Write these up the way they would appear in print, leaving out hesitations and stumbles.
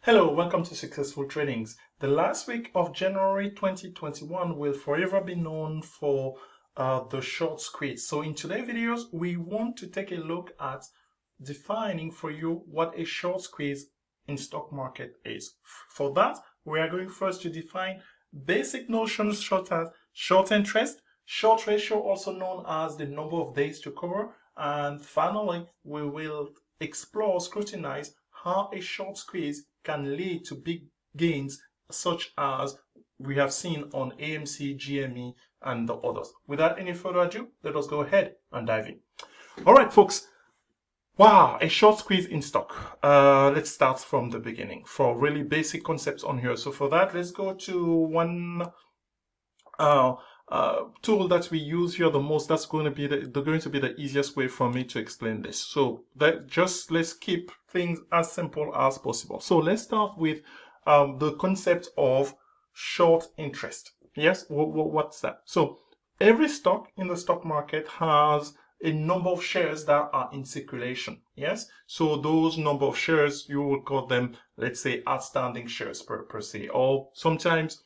Hello, welcome to Successful Tradings. The last week of January 2021 will forever be known for the short squeeze. So in today's videos, we want to take a look at defining for you what a short squeeze in stock market is. For that, we are going first to define basic notions such as short interest, short ratio, also known as the number of days to cover, and finally, we will scrutinize how a short squeeze can lead to big gains such as we have seen on AMC, GME, and the others. Without any further ado, let us go ahead and dive in. All right, folks. Wow, a short squeeze in stock. Let's start from the beginning for really basic concepts on here. So for that, let's go to one tool that we use here the most. That's going to be the easiest way for me to explain this. So let's keep things as simple as possible. So let's start with the concept of short interest. Yes, what's that? So every stock in the stock market has a number of shares that are in circulation. Yes, so those number of shares, you will call them, let's say, outstanding shares per se, or sometimes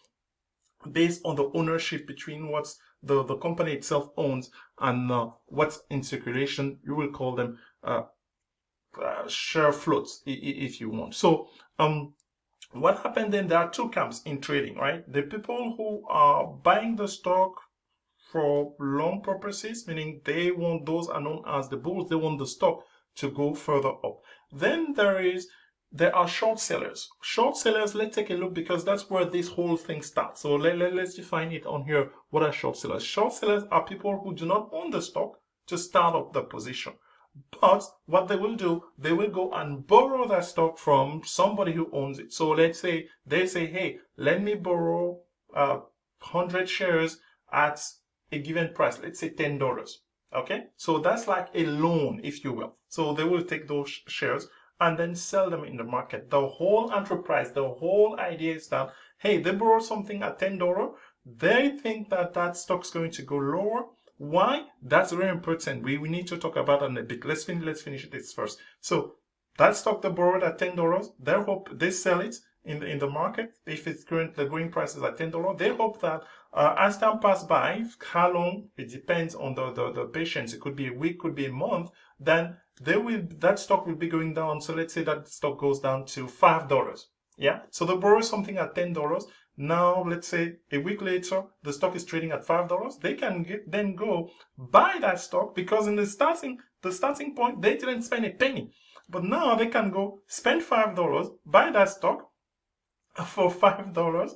based on the ownership between what's the company itself owns and what's in circulation, you will call them share floats if you want. So what happened then, there are two camps in trading, right? The people who are buying the stock for long purposes, meaning those are known as the bulls, they want the stock to go further up. Then there are short sellers. Short sellers, let's take a look because that's where this whole thing starts. So let's define it on here. What are short sellers? Short sellers are people who do not own the stock to start up the position. But what they will do, they will go and borrow that stock from somebody who owns it. So let's say they say, hey, let me borrow 100 shares at a given price. Let's say $10. Okay, so that's like a loan, if you will. So they will take those shares and then sell them in the market. The whole enterprise, the whole idea is that, hey, they borrow something at $10. They think that that stock's going to go lower. Why? That's very important. We need to talk about that in a bit. Let's finish this first. So that stock they borrowed at $10, they hope they sell it in the market. If it's the going price is at $10, they hope that as time passes by, how long, it depends on the patience. It could be a week, could be a month. Then that stock will be going down. So let's say that stock goes down to $5. Yeah. So they borrow something at $10. Now, let's say a week later, the stock is trading at $5. They can then go buy that stock because in the starting point, they didn't spend a penny. But now they can go spend $5, buy that stock for $5.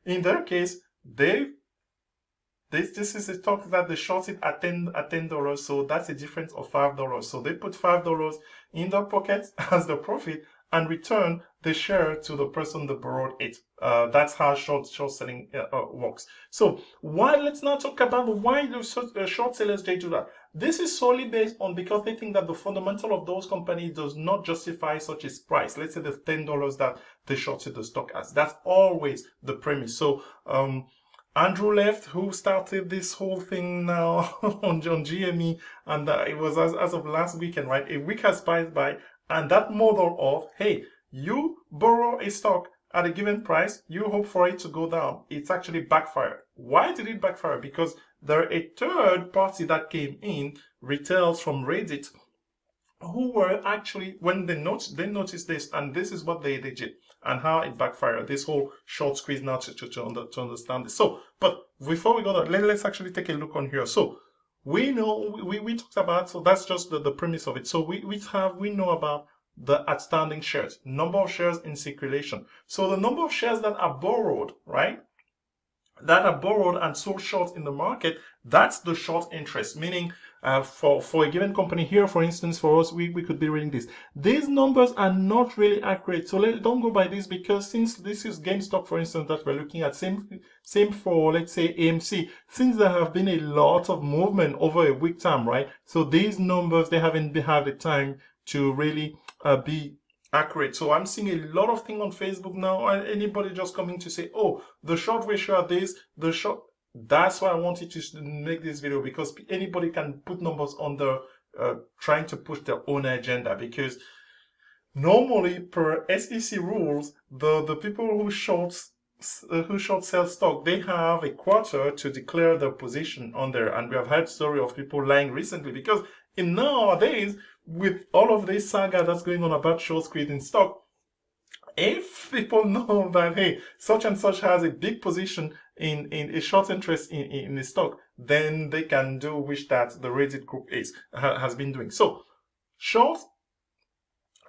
In their case, this is a stock that they shorted at $10, so that's a difference of $5. So they put $5 in their pockets as the profit and return the share to the person that borrowed it. That's how short selling works. So let's now talk about why the short sellers they do that. This is solely based on because they think that the fundamental of those companies does not justify such a price. Let's say the $10 that they shorted the stock as. That's always the premise. So Andrew left, who started this whole thing now on GME, and it was as of last weekend, right? A week has passed by, and that model of, hey, you borrow a stock at a given price, you hope for it to go down. It's actually backfired. Why did it backfire? Because there a third party that came in, retails from Reddit, who were actually, when they noticed this, and this is what they did, and how it backfired. This whole short squeeze now to understand this. So, but before we go there, let's actually take a look on here. So we know we talked about, so that's just the premise of it. So we know about the outstanding shares, number of shares in circulation. So the number of shares that are borrowed, right? That are borrowed and sold short in the market, that's the short interest, meaning for a given company here, for instance, for us, we could be reading this. These numbers are not really accurate. So don't go by this, because since this is GameStop, for instance, that we're looking at, same for, let's say, AMC, since there have been a lot of movement over a week time, right? So these numbers, they haven't had the time to really be accurate. So I'm seeing a lot of things on Facebook now. Anybody just coming to say, oh, the short ratio are this, the short. That's why I wanted to make this video, because anybody can put numbers on the trying to push their own agenda, because Normally, per SEC rules, the people who short sell stock, they have a quarter to declare their position on there. And we have heard story of people lying recently because in nowadays, with all of this saga that's going on about short squeeze in stock, if people know that, hey, such and such has a big position in a short interest in the stock, then they can do which that the rated group has been doing. So short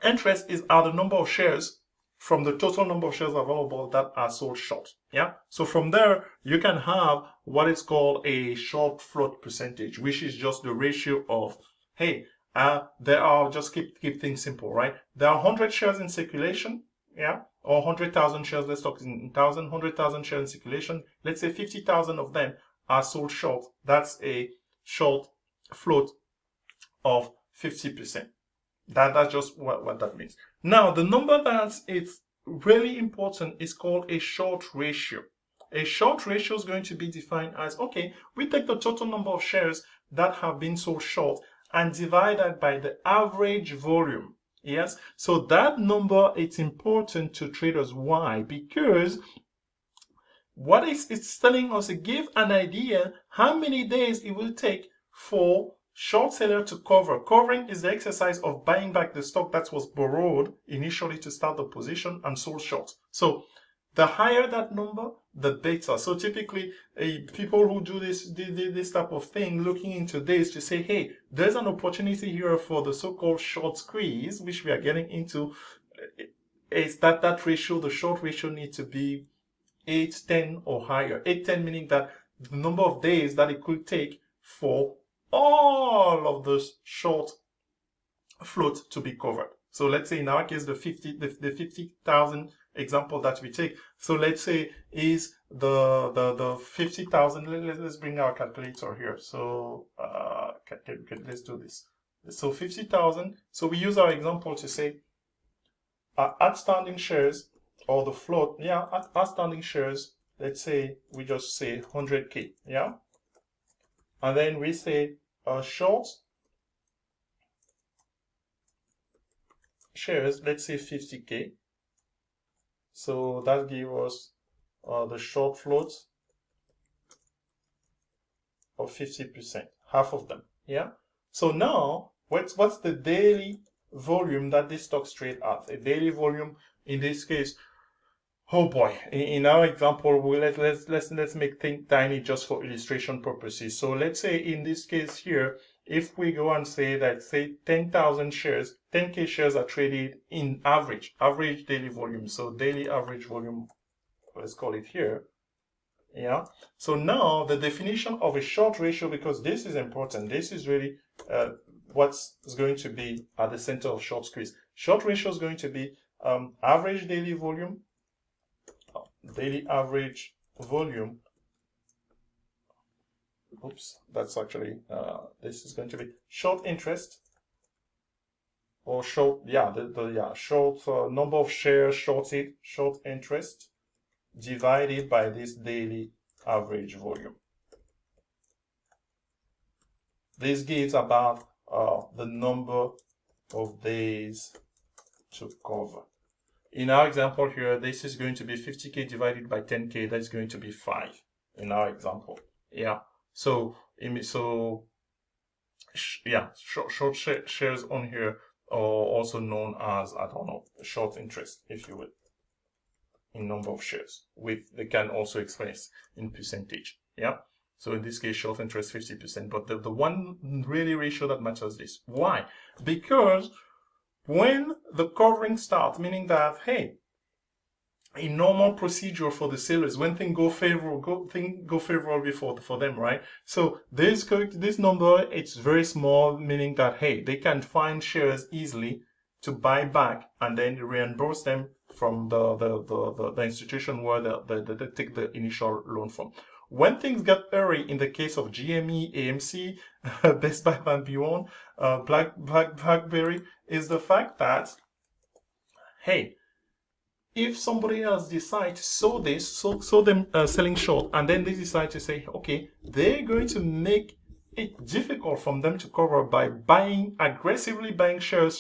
interest are the number of shares from the total number of shares available that are sold short. Yeah. So from there, you can have what is called a short float percentage, which is just the ratio of, hey, there are, just keep things simple, right? There are 100 shares in circulation, yeah, or 100,000 shares, let's talk in 100,000 shares in circulation. Let's say 50,000 of them are sold short. That's a short float of 50%. That's just what that means. Now, the number that it's really important is called a short ratio. A short ratio is going to be defined as, okay, we take the total number of shares that have been sold short and divide that by the average volume. Yes, so that number, it's important to traders. Why? Because what it's telling us, it gives an idea how many days it will take for short seller to cover. Covering is the exercise of buying back the stock that was borrowed initially to start the position and sold short. So the higher that number, the better. So typically, people who do this type of thing, looking into this to say, hey, there's an opportunity here for the so-called short squeeze, which we are getting into, is that ratio, the short ratio needs to be 8, 10 or higher. 8, 10 meaning that the number of days that it could take for all of the short float to be covered. So let's say in our case, the 50,000 example that we take. So let's say is the 50,000. Let's bring our calculator here. So let's do this. So 50,000. So we use our example to say outstanding shares or the float. Yeah, outstanding shares. Let's say we just say 100K. Yeah, and then we say short shares, let's say 50K. So that gives us the short float of 50%, half of them. Yeah. So now, what's the daily volume that these stocks trade at? A daily volume in this case. Oh boy! In our example, let's make things tiny just for illustration purposes. So let's say in this case here, if we go and say that, say 10,000 shares, 10K shares are traded in average daily volume. So daily average volume, let's call it here. Yeah. So now the definition of a short ratio, because this is important. This is really what's going to be at the center of short squeeze. Short ratio is going to be average daily volume. Daily average volume. Oops, that's actually this is going to be short interest or short. Yeah, short number of shares shorted, short interest divided by this daily average volume. This gives about the number of days to cover. In our example here, this is going to be 50K divided by 10K. That's going to be 5 in our example. Yeah. So short shares on here are also known as, I don't know, short interest, if you will, in number of shares. They can also express in percentage. Yeah. So in this case, short interest 50%. But the one really ratio that matters is why? Because when the covering starts, meaning that, hey, a normal procedure for the sellers, when things go favorably for them, right? So this number, it's very small, meaning that, hey, they can find shares easily to buy back and then reimburse them from the institution where they take the initial loan from. When things get hairy, in the case of GME, AMC, Best Buy and beyond, BlackBerry, is the fact that, hey, if somebody else decides to sow them selling short, and then they decide to say, okay, they're going to make it difficult for them to cover by aggressively buying shares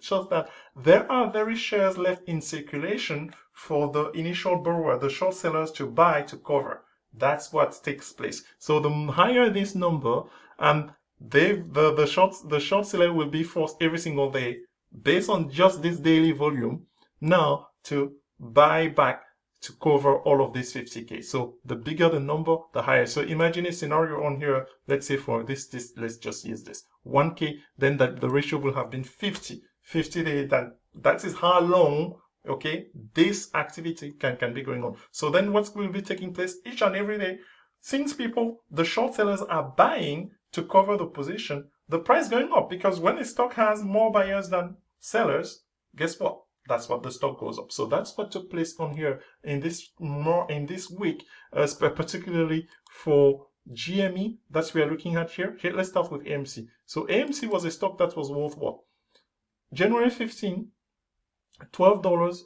shows that there are very shares left in circulation for the initial borrower, the short sellers, to buy to cover. That's what takes place. So the higher this number, and the short seller will be forced every single day, based on just this daily volume, now to buy back to cover all of this 50K. So the bigger the number, the higher. So imagine a scenario on here. Let's say for this, let's just use this 1K, then that the ratio will have been 50 days. That is how long, okay, this activity can be going on. So then what will be taking place each and every day, since the short sellers are buying to cover the position, the price going up, because when a stock has more buyers than sellers, guess what? That's what the stock goes up. So that's what took place on here in this week, particularly for GME that we are looking at here. Here, let's start with AMC. So AMC was a stock that was worth what? January 15, $12.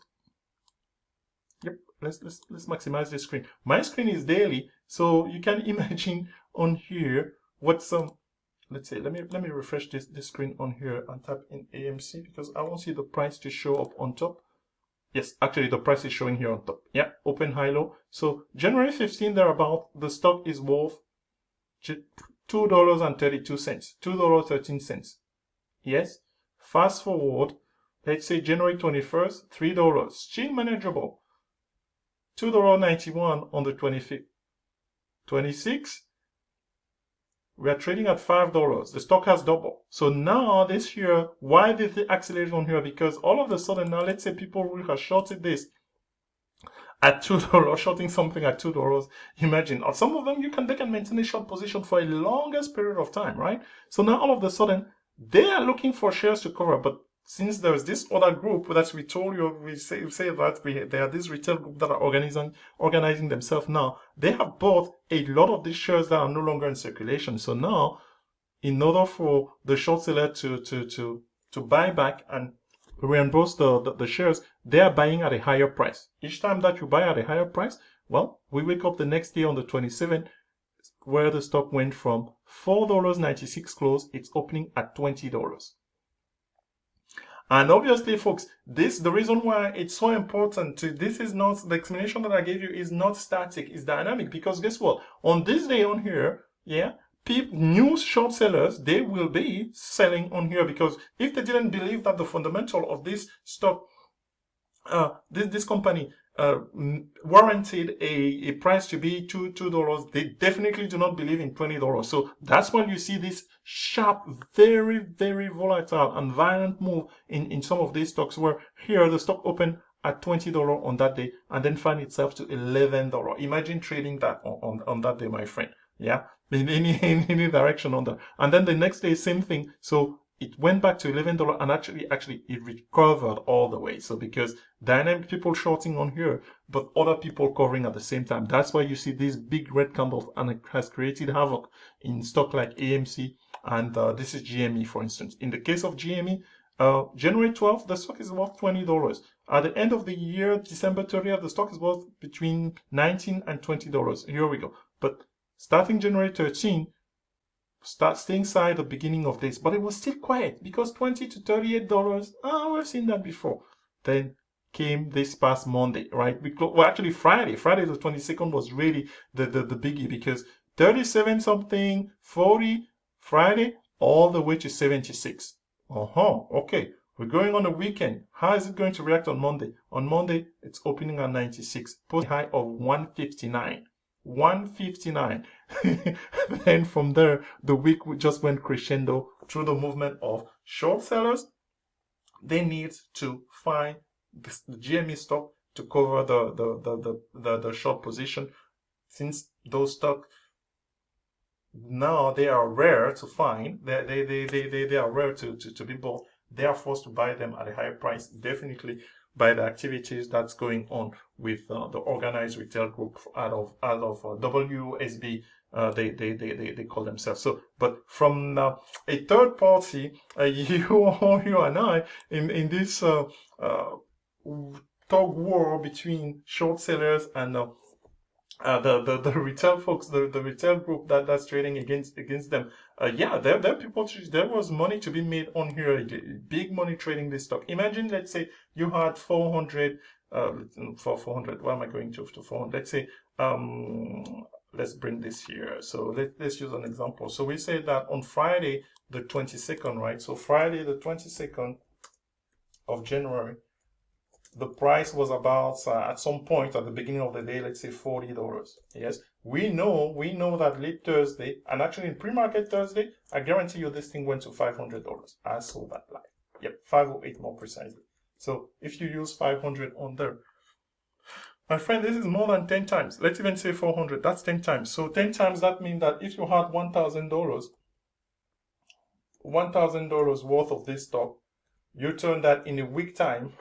Yep, let's maximize the screen. My screen is daily, so you can imagine on here what some. Let's say, let me refresh this screen on here and tap in AMC, because I want to see the price to show up on top. Yes, actually the price is showing here on top. Yeah, open, high, low. So January 15 thereabout, the stock is worth $2.32, $2.13. Yes. Fast forward, let's say January 21st, $3, still manageable. $2.91 on the 25th. 26. We are trading at $5. The stock has doubled. So now this year, why did it accelerate on here? Because all of a sudden now, let's say people who have shorted this at $2, shorting something at $2. Imagine, or some of them they can maintain a short position for a longest period of time, right? So now all of a sudden they are looking for shares to cover, but since there's this other group that we told you, we say that they are this retail group that are organizing themselves now. They have bought a lot of these shares that are no longer in circulation. So now, in order for the short seller to buy back and reimburse the shares, they are buying at a higher price. Each time that you buy at a higher price, well, we wake up the next day on the 27th, where the stock went from $4.96 close, it's opening at $20. And obviously, folks, the reason why it's so important this is not, the explanation that I gave you is not static, it's dynamic, because guess what? On this day on here, yeah, new short sellers, they will be selling on here, because if they didn't believe that the fundamental of this stock, this company, warranted a price to be $2, they definitely do not believe in $20. So that's why you see this sharp, very, very volatile and violent move in some of these stocks, where here the stock opened at $20 on that day and then find itself to $11. Imagine trading that on that day, my friend. Yeah, in any direction on that. And then the next day, same thing. So it went back to $11 and actually it recovered all the way. So because dynamic people shorting on here, but other people covering at the same time. That's why you see this big red candle, and it has created havoc in stock like AMC and this is GME, for instance. In the case of GME, January 12th, the stock is worth $20. At the end of the year, December 30th, the stock is worth between $19 and $20. Here we go. But starting January 13th, start staying inside the beginning of this, but it was still quiet because $20 to $38, we've seen that before. Then came this past Monday, right? Well, actually Friday the 22nd was really the biggie, because 37 something, 40, Friday, all the way to 76. Okay. We're going on a weekend. How is it going to react on Monday? On Monday, it's opening at 96, post high of 159. 159. Then from there, the week just went crescendo through the movement of short sellers. They need to find the GME stock to cover the short position, since those stocks now they are rare to find. They are rare to be bought. They are forced to buy them at a higher price, definitely by the activities that's going on with the organized retail group out of WSB. They call themselves. So, but from a third party, you and I in this tug war between short sellers and the retail folks, the retail group that's trading against them. Yeah, there people, there was money to be made on here, big money trading this stock. Imagine, let's say you had 400, for 400, why am I going to 400? Let's say, let's bring this here. So let's use an example. So we say that on Friday, the 22nd, right? So Friday, the 22nd of January, the price was about, at some point at the beginning of the day, let's say $40. Yes, we know that late Thursday, and actually in pre-market Thursday, I guarantee you this thing went to $500. I saw that live. Yep, 508 more precisely. So if you use 500 on there, my friend, this is more than 10 times. Let's even say 400. That's 10 times. So 10 times, that means that if you had $1,000 worth of this stock, you turn that in a week time,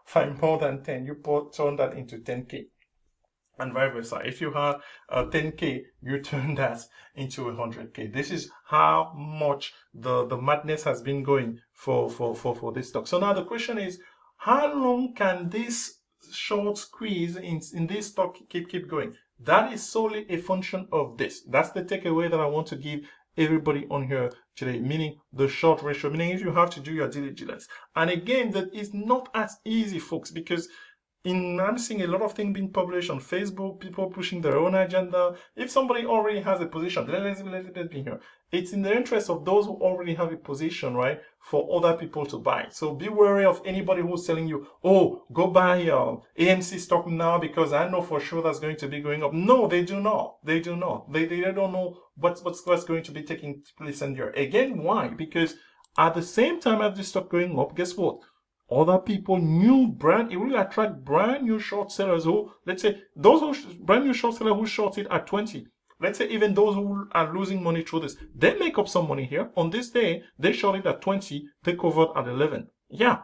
find more than 10, you turn that into 10K. And vice versa. If you have 10K, you turn that into 100K. This is how much the madness has been going for this stock. So now the question is, how long can this short squeeze in this stock keep going? That is solely a function of this. That's the takeaway that I want to give everybody on here today, meaning the short ratio, meaning if you have to do your due diligence. And again, that is not as easy, folks, because I'm seeing a lot of things being published on Facebook, people pushing their own agenda. If somebody already has a position, let's be here. It's in the interest of those who already have a position, right, for other people to buy. So be wary of anybody who's telling you, oh, go buy AMC stock now because I know for sure that's going to be going up. No, they do not. They do not. They don't know what's going to be taking place in there. Again, why? Because at the same time as the stock going up, guess what? Other people, it will attract brand new short sellers who, let's say, brand new short sellers who shorted at 20. Let's say even those who are losing money through this, they make up some money here. On this day, they shorted at 20, they covered at 11. Yeah,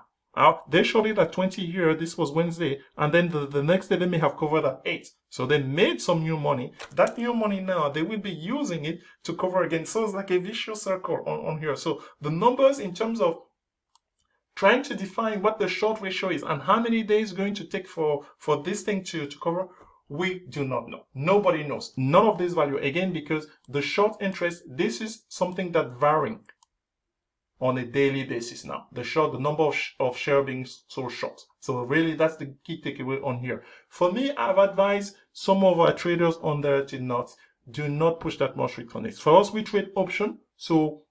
they shorted at 20 here, this was Wednesday, and then the next day they may have covered at 8. So they made some new money. That new money now, they will be using it to cover again. So it's like a vicious circle on here. So the numbers in terms of trying to define what the short ratio is and how many days it's going to take for this thing to cover, we do not know. Nobody knows. None of this value, again, because the short interest, this is something that varying on a daily basis now. The number of share being so short. So really, that's the key takeaway on here. For me, I've advised some of our traders on there to do not push that much risk on it. For us, we trade option. So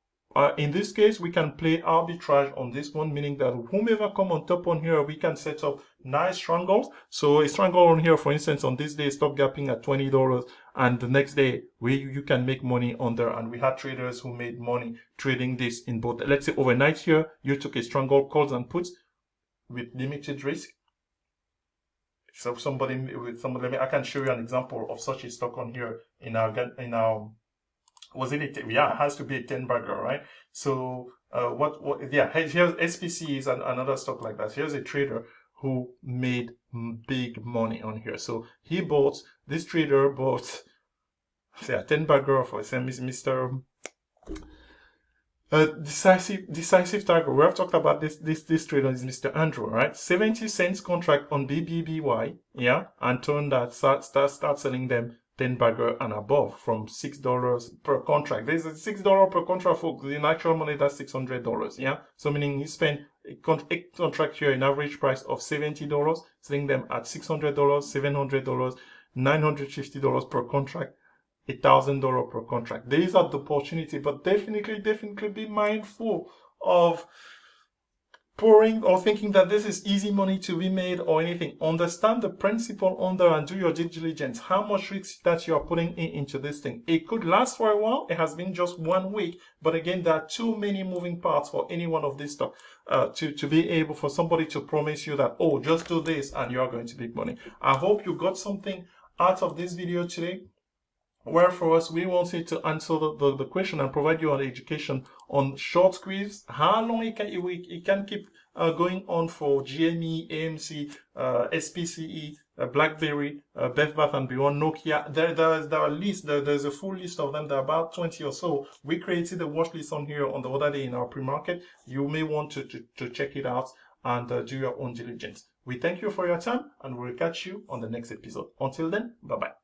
in this case, we can play arbitrage on this one, meaning that whomever come on top on here, we can set up nice strangles. So a strangle on here, for instance, on this day, stop gapping at $20, and the next day, you can make money on there. And we had traders who made money trading this in both. Let's say overnight here, you took a strangle calls and puts with limited risk. So I can show you an example of such a stock on here in our it has to be a 10 bagger, right? So here's SPCE is another stock like that. Here's a trader who made big money on here. So this trader bought a 10 bagger for Mr. Decisive target. We have talked about this trader is Mr. Andrew, right? 70 cents contract on BBBY, yeah, and turn that start selling them 10 bagger and above from $6 per contract. There's a $6 per contract, folks. In actual money, that's $600. Yeah. So meaning he spent a contract here, an average price of $70, selling them at $600, $700, $950 per contract, $1,000 per contract. There is that opportunity, but definitely be mindful of pouring or thinking that this is easy money to be made or anything. Understand the principle on there and do your due diligence. How much risk that you are putting into this thing. It could last for a while. It has been just 1 week, but again, there are too many moving parts for any one of this stuff to be able for somebody to promise you that, oh, just do this and you are going to make money. I hope you got something out of this video today. Where for us, we wanted to answer the question and provide you an education on short squeeze, how long it can keep going on for GME, AMC, SPCE, BlackBerry, Bed Bath & Beyond, Nokia. There's a full list of them. There are about 20 or so. We created a watch list on here on the other day in our pre-market. You may want to check it out and do your own diligence. We thank you for your time and we'll catch you on the next episode. Until then, bye-bye.